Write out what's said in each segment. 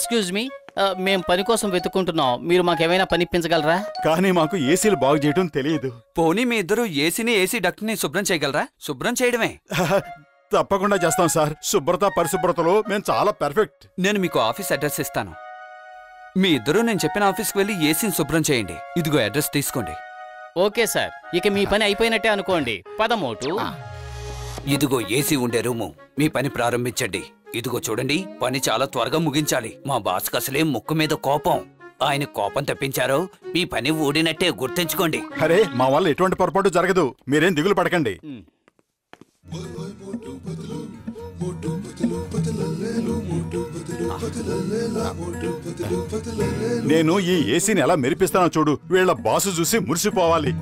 Excuse me, మేం పని కోసం వెతుక్కుంటున్నాం. మీరు మాకేమైనా పని ఇప్పించగలరా? కానీ మాకు ఏసీలు బాగు చేయడం తెలియదు. పోనీ మీ ఇద్దరు ఏసీ డక్ట్ ని శుభ్రం చేయగలరా? శుభ్రం చేయడమే. తప్పకుండా చేస్తాం సార్. శుభ్రత పరిశుభ్రతలో మేము చాలా పర్ఫెక్ట్. నేను మీకు ఆఫీస్ అడ్రస్ ఇస్తాను. మీ ఇద్దరు నేను చెప్పిన ఆఫీస్కి వెళ్ళి ఏసీని శుభ్రం చేయండి. ఇదిగో అడ్రస్ తీసుకోండి. ఓకే సార్, ఇక మీ పని అయిపోయినట్టే అనుకోండి. పదమోటు. ఇదిగో ఏసీ ఉండే రూము. మీ పని ప్రారంభించండి. ఇదిగో చూడండి, పని చాలా త్వరగా ముగించాలి. మా బాస్ అసలే ముక్కు మీద కోపం. ఆయన కోపం తెప్పించారో మీ పని ఊడినట్టే గుర్తుంచుకోండి. అరే, మా వల్ల ఎటువంటి పొరపాటు జరగదు, మీరేం దిగులు పడకండి. నేను ఈ ఏసీని ఎలా మెరిపిస్తానో చూడు. వీళ్ళ బాసు చూసి మురిసిపోవాలి.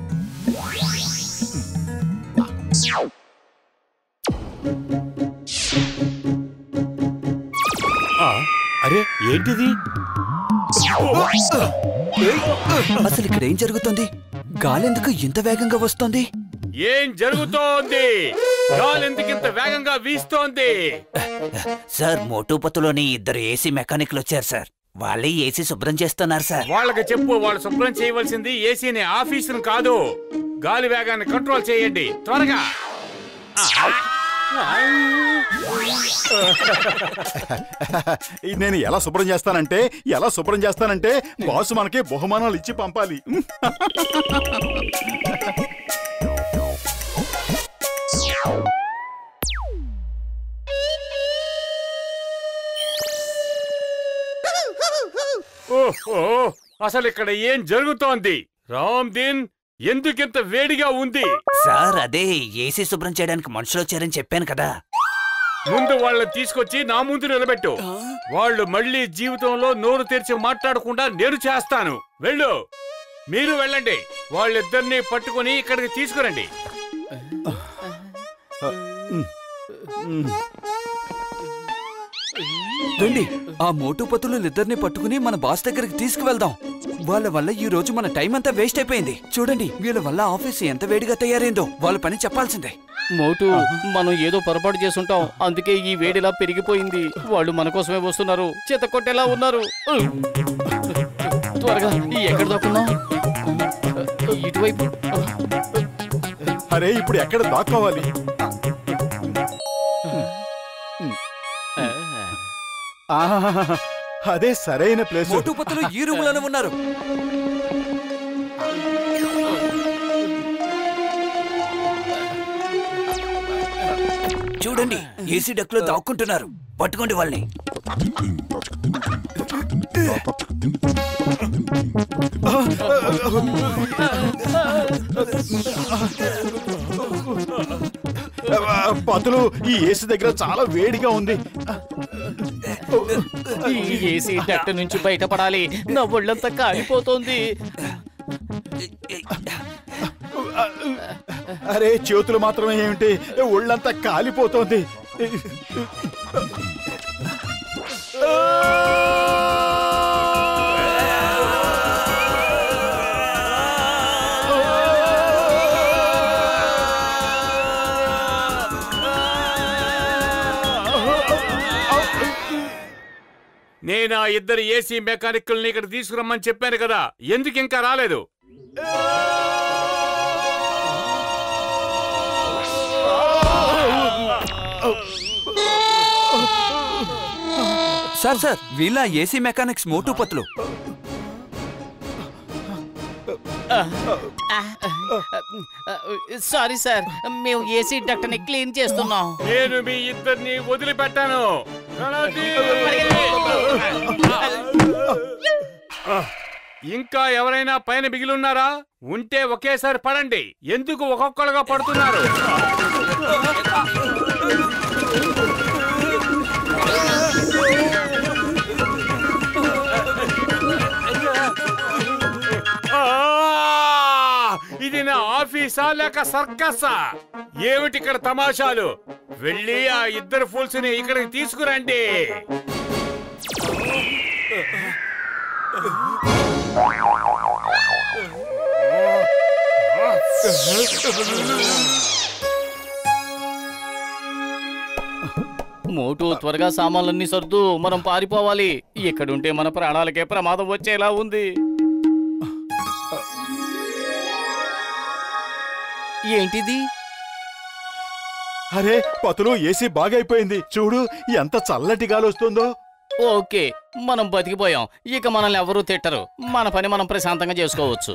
అరే ఏంటిది? అసలు ఇక్కడ ఏం జరుగుతుంది? గాలెందుకు ఇంత వేగంగా వస్తోంది? ఏం జరుగుతోంది? గాలెందుకు ఇంత వేగంగా వీస్తోంది? సార్, మోటూపతులోని ఇద్దరు ఏసీ మెకానిక్లు వచ్చారు సార్. వాళ్ళే ఏసీ శుభ్రం చేస్తున్నారు సార్. వాళ్ళకి చెప్పు, వాళ్ళు శుభ్రం చేయవలసింది ఏసీని, ఆఫీసును కాదు. గాలి వేగాన్ని కంట్రోల్ చేయండి త్వరగా. నేను ఎలా శుభ్రం చేస్తానంటే బాసు మనకి బహుమానాలు ఇచ్చి పంపాలి. ఓహో, అసలు ఇక్కడ ఏం జరుగుతోంది? రామ్దీన్, ఎందుకింత వేడిగా ఉంది? సార్, అదే ఏసీ శుభ్రం చేయడానికి మనుషులు వచ్చారని చెప్పాను కదా. ముందు వాళ్ళని తీసుకొచ్చి నా ముందు నిలబెట్టు. వాళ్ళు మళ్ళీ జీవితంలో నోరు తెరిచి మాట్లాడకుండా నేను చేస్తాను. వెళ్ళు, మీరు వెళ్ళండి. వాళ్ళిద్దరినీ పట్టుకుని ఇక్కడికి తీసుకురండి. రండి, ఆ మోటుపతులు ఇద్దరిని పట్టుకుని మన బాస్ దగ్గరికి తీసుకువెళ్దాం. వాళ్ళ వల్ల ఈ రోజు మన టైం అంతా వేస్ట్ అయిపోయింది. చూడండి, వీళ్ళ వల్ల ఆఫీస్ ఎంత వేడిగా తయారైందో. వాళ్ళ పని చెప్పాల్సిందే. మోటు, మనం ఏదో పొరపాటు చేసుంటాం, అందుకే ఈ వేడిలా పెరిగిపోయింది. వాళ్ళు మన కోసమే వస్తున్నారు, చేత కొట్టేలా ఉన్నారు. త్వరగా ఎక్కడ దాక్కున్నాం? ఇటువైపు. అరే, ఇప్పుడు ఎక్కడ దాక్కోవాలి? అదే సరైన ప్లేస్. మోటుపతులు ఈ రూములోనే ఉన్నారు. చూడండి, ఏసీ డక్ లో దాక్కుంటున్నారు. పట్టుకోండి వాళ్ళని. పతులు, ఈ ఏసీ దగ్గర చాలా వేడిగా ఉంది. ఈ ఏసీ డక్ట్ నుంచి బయటపడాలి. నా ఒళ్ళంతా కాలిపోతోంది. అరే, చేతులు మాత్రమే ఏమిటి, ఒళ్ళంతా కాలిపోతోంది. నేను ఆ ఇద్దరు ఏసీ మెకానిక్ని ఇక్కడ తీసుకురమ్మని చెప్పాను కదా, ఎందుకు ఇంకా రాలేదు? సార్, వీళ్ళ ఏసీ మెకానిక్స్ మోటుపతులు. సారీ సార్, మేము ఏసీ డక్ట్ని క్లీన్ చేస్తున్నాం. నేను మీ ఇద్దరిని వదిలిపెట్టాను. ఇంకా ఎవరైనా పైన మిగిలిన్నారా? ఉంటే ఒకేసారి పడండి. ఎందుకు ఒక్కొక్కరుగా పడుతున్నారు? ఇది నా ఆఫీసా లేక సర్కసా? ఏమిటి ఇక్కడ తమాషాలు? వెళ్ళి ఆ ఇద్దరు ఫూల్స్ ని ఇక్కడికి తీసుకురండి. మోటు త్వరగా సామాన్లన్నీ సర్దు, మనం పారిపోవాలి. ఇక్కడుంటే మన ప్రాణాలకే ప్రమాదం వచ్చేలా ఉంది. ఏంటిది? అరే పతులు, ఏసీ బాగైపోయింది. చూడు ఎంత చల్లటి గాలి వస్తుందో. ఓకే, మనం బతికిపోయాం. ఇక మనల్ని ఎవరూ తిట్టరు. మన పని మనం ప్రశాంతంగా చేసుకోవచ్చు.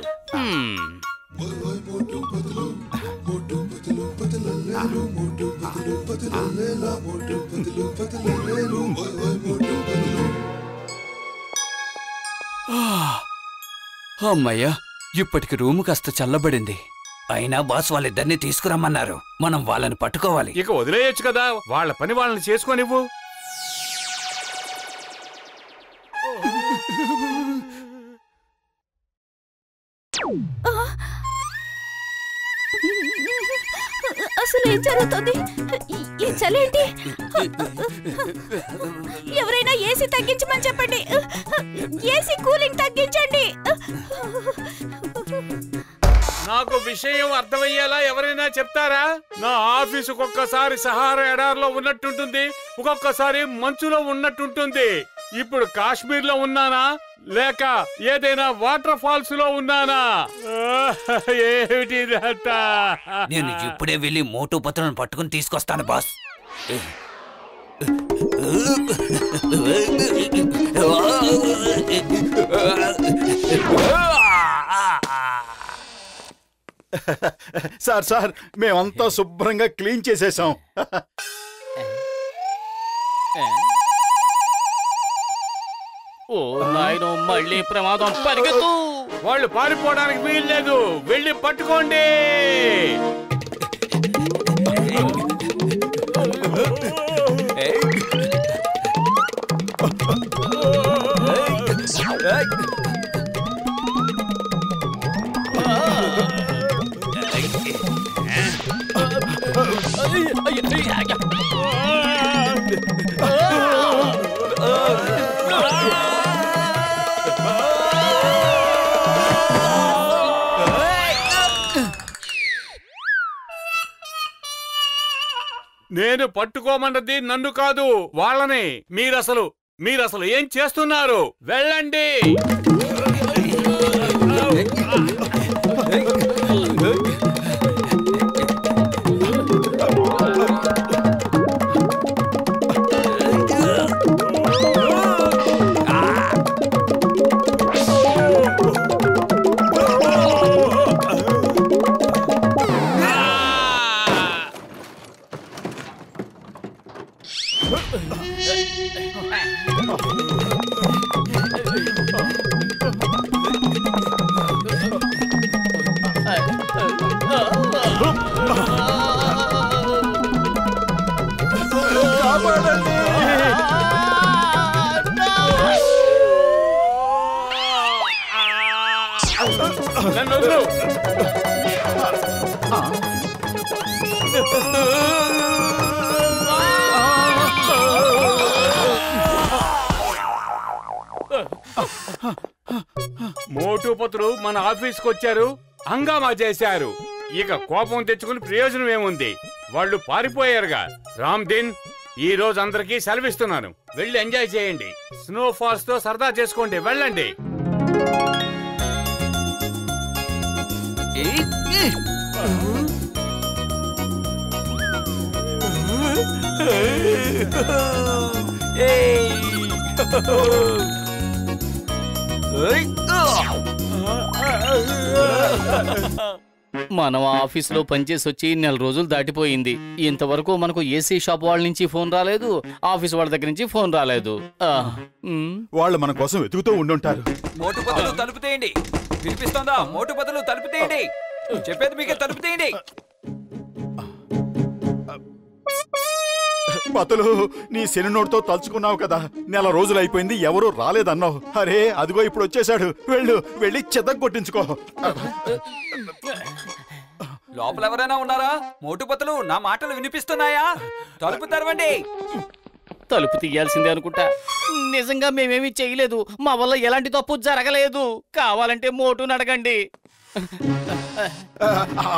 అమ్మయ్యా, ఇప్పటికి రూము కాస్త చల్లబడింది. అయినా బాస్ వాళ్ళిద్దరిని తీసుకురమ్మన్నారు. మనం వాళ్ళని పట్టుకోవాలి. ఇక వదిలేయచ్చు కదా, వాళ్ళ పని వాళ్ళని చేసుకోనివ్వు. అసలు ఏం జరుగుతుంది? ఈ చలేంటి? ఎవరైనా ఏసీ తగ్గించమని చెప్పండి. ఏసీ కూలింగ్ తగ్గించండి. నాకు విషయం అర్థమయ్యేలా ఎవరైనా చెప్తారా? నా ఆఫీసు ఒక్కొక్కసారి సహారా ఎడారిలో ఉన్నట్టుంటుంది, ఒక్కొక్కసారి మంచులో ఉన్నట్టుంటుంది. ఇప్పుడు కాశ్మీర్ లో ఉన్నానా, లేక ఏదైనా వాటర్ ఫాల్స్ లో ఉన్నానా? ఏమిటిదంతా? నేను ఇప్పుడే వెళ్ళి మోటు పత్రులను పట్టుకుని తీసుకొస్తాను బాస్. సార్ మేమంతా శుభ్రంగా క్లీన్ చేసేసాం. ఓ నాయనో, మళ్ళీ ప్రమాదం. పరిగెత్తు! వాళ్ళు పారిపోవడానికి వీల్లేదు. వెళ్ళి పట్టుకోండి. నేను పట్టుకోమన్నది నన్ను కాదు, వాళ్ళని. మీరసలు ఏం చేస్తున్నారు? వెళ్ళండి. మోటు పత్రులు మన ఆఫీస్కి వచ్చారు, హంగామా చేశారు. ఇక కోపం తెచ్చుకుని ప్రయోజనం ఏముంది? వాళ్ళు పారిపోయారుగా. రామ్ దిన్, ఈ రోజు అందరికీ సెలవిస్తున్నాను. వెళ్ళి ఎంజాయ్ చేయండి. స్నో ఫాల్స్ తో సరదా చేసుకోండి. వెళ్ళండి. మనం ఆఫీసులో పనిచేసి వచ్చి 4 రోజులు దాటిపోయింది. ఇంతవరకు మనకు ఏసీ షాప్ వాళ్ళ నుంచి ఫోన్ రాలేదు, ఆఫీస్ వాళ్ళ దగ్గర నుంచి ఫోన్ రాలేదు. వాళ్ళు మన కోసం వెతుకుతూ ఉండుంటారు. మోటు పత్రులు తలుపు తీయండి. వినిపిస్తోందా? మోటు పత్రులు తలుపు తీయండి. చెప్పేది మీకే, తలుపు తీయండి. పతులు, నీ శని నోటితో తలుచుకున్నావు కదా, 4 రోజులు అయిపోయింది, ఎవరూ రాలేదన్నావు. అరే అదిగో ఇప్పుడు వచ్చేసాడు. వెళ్ళి చెత్త కొట్టించుకో. లోపల ఎవరైనా ఉన్నారా? మోటు పత్రులు, నా మాటలు వినిపిస్తున్నాయా? తలుపు తెరవండి. తలుపు తీయాల్సిందే అనుకుంటా. నిజంగా మేమేమీ చేయలేదు. మా వల్ల ఎలాంటి తప్పు జరగలేదు. కావాలంటే మోటును అడగండి.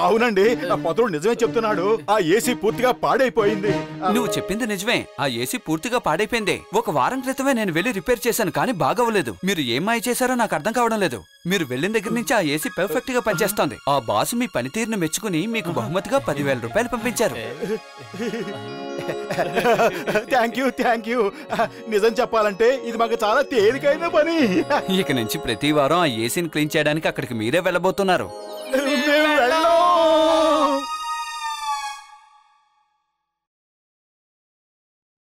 అవునండి, పొదరుడు నిజమే చెప్తున్నాడు. ఆ ఏసీ పూర్తిగా పాడైపోయింది. నువ్వు చెప్పింది నిజమే. ఆ ఏసీ పూర్తిగా పాడైపోయింది. ఒక వారం క్రితమే నేను వెళ్ళి రిపేర్ చేశాను, కానీ బాగవ్వలేదు. మీరు ఏం మాయ చేశారో నాకు అర్థం కావడం లేదు. మీరు వెళ్ళిన దగ్గర నుంచి ఆ ఏసీ పర్ఫెక్ట్ గా పనిచేస్తోంది. ఆ బాసు మీ పనితీరును మెచ్చుకుని మీకు బహుమతిగా 10,000 రూపాయలు పంపించారు. Thank you. నిజం చెప్పాలంటే ఇది మాకు చాలా తేలికైన పని. ఇక నుంచి ప్రతి వారం ఆ ఏసీని క్లీన్ చేయడానికి అక్కడికి మీరే వెళ్ళబోతున్నారు. మేము